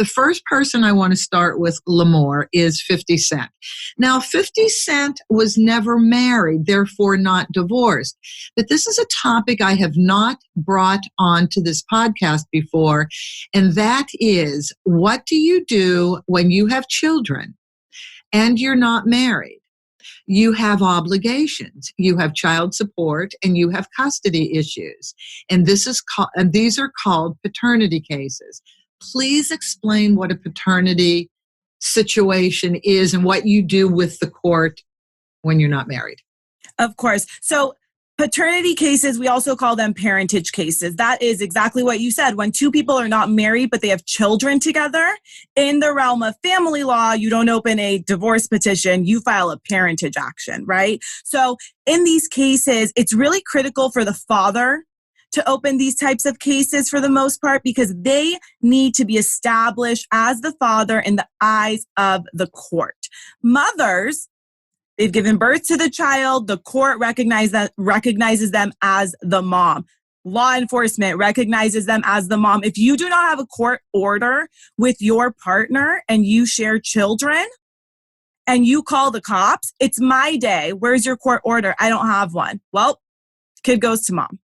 The first person I want to start with, Lamore, is 50 Cent. Now, 50 Cent was never married, therefore not divorced. But this is a topic I have not brought onto this podcast before, and that is, what do you do when you have children and you're not married? You have obligations, you have child support, and you have custody issues. And these are called paternity cases. Please explain what a paternity situation is and what you do with the court when you're not married. Of course. So paternity cases, we also call them parentage cases. That is exactly what you said. When two people are not married, but they have children together, in the realm of family law, you don't open a divorce petition, you file a parentage action, right? So in these cases, it's really critical for the father to open these types of cases for the most part, because they need to be established as the father in the eyes of the court. Mothers, they've given birth to the child. The court recognizes them as the mom. Law enforcement recognizes them as the mom. If you do not have a court order with your partner and you share children and you call the cops, it's my day. Where's your court order? I don't have one. Well, kid goes to mom.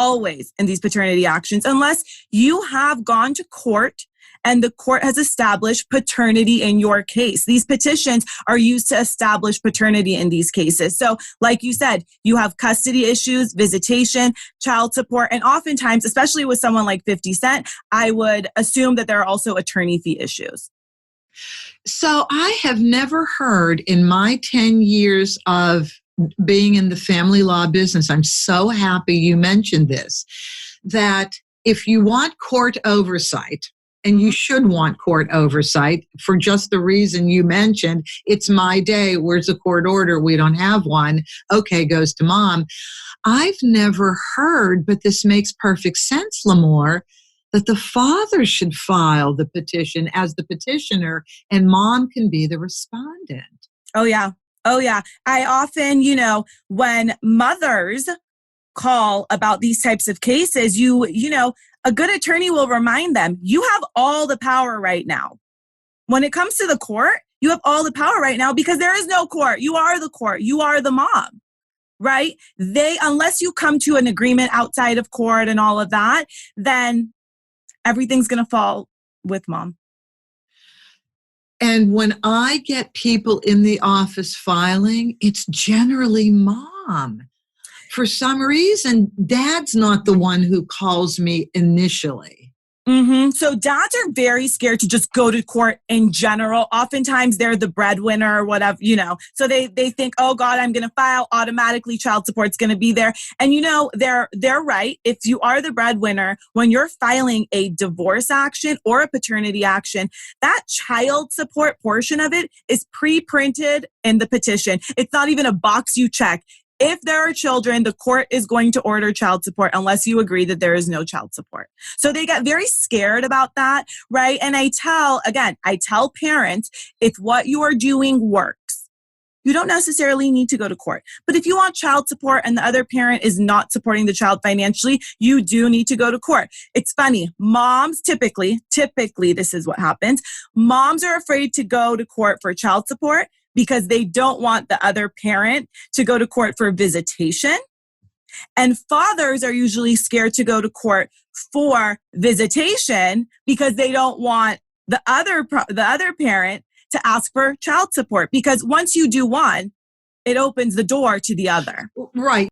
Always in these paternity actions, unless you have gone to court and the court has established paternity in your case. These petitions are used to establish paternity in these cases. So like you said, you have custody issues, visitation, child support, and oftentimes, especially with someone like 50 Cent, I would assume that there are also attorney fee issues. So I have never heard in my 10 years of being in the family law business, I'm so happy you mentioned this, that if you want court oversight, and you should want court oversight for just the reason you mentioned, it's my day, where's the court order? We don't have one. Okay, goes to mom. I've never heard, but this makes perfect sense, Lamore, that the father should file the petition as the petitioner and mom can be the respondent. Oh, yeah. Oh, yeah. I often, when mothers call about these types of cases, a good attorney will remind them, you have all the power right now. When it comes to the court, you have all the power right now because there is no court. You are the court. You are the mom, right? Unless you come to an agreement outside of court and all of that, then everything's going to fall with mom. And when I get people in the office filing, it's generally mom. For some reason, dad's not the one who calls me initially. Mm-hmm. So dads are very scared to just go to court in general. Oftentimes they're the breadwinner or whatever, So they think, oh God, I'm going to file automatically. Child support's going to be there. And they're right. If you are the breadwinner, when you're filing a divorce action or a paternity action, that child support portion of it is pre-printed in the petition. It's not even a box you check. If there are children, the court is going to order child support unless you agree that there is no child support. So they get very scared about that, right? And I tell parents, if what you are doing works, you don't necessarily need to go to court. But if you want child support and the other parent is not supporting the child financially, you do need to go to court. It's funny. Moms typically, this is what happens. Moms are afraid to go to court for child support because they don't want the other parent to go to court for visitation. And fathers are usually scared to go to court for visitation because they don't want the other parent to ask for child support. Because once you do one, it opens the door to the other. Right.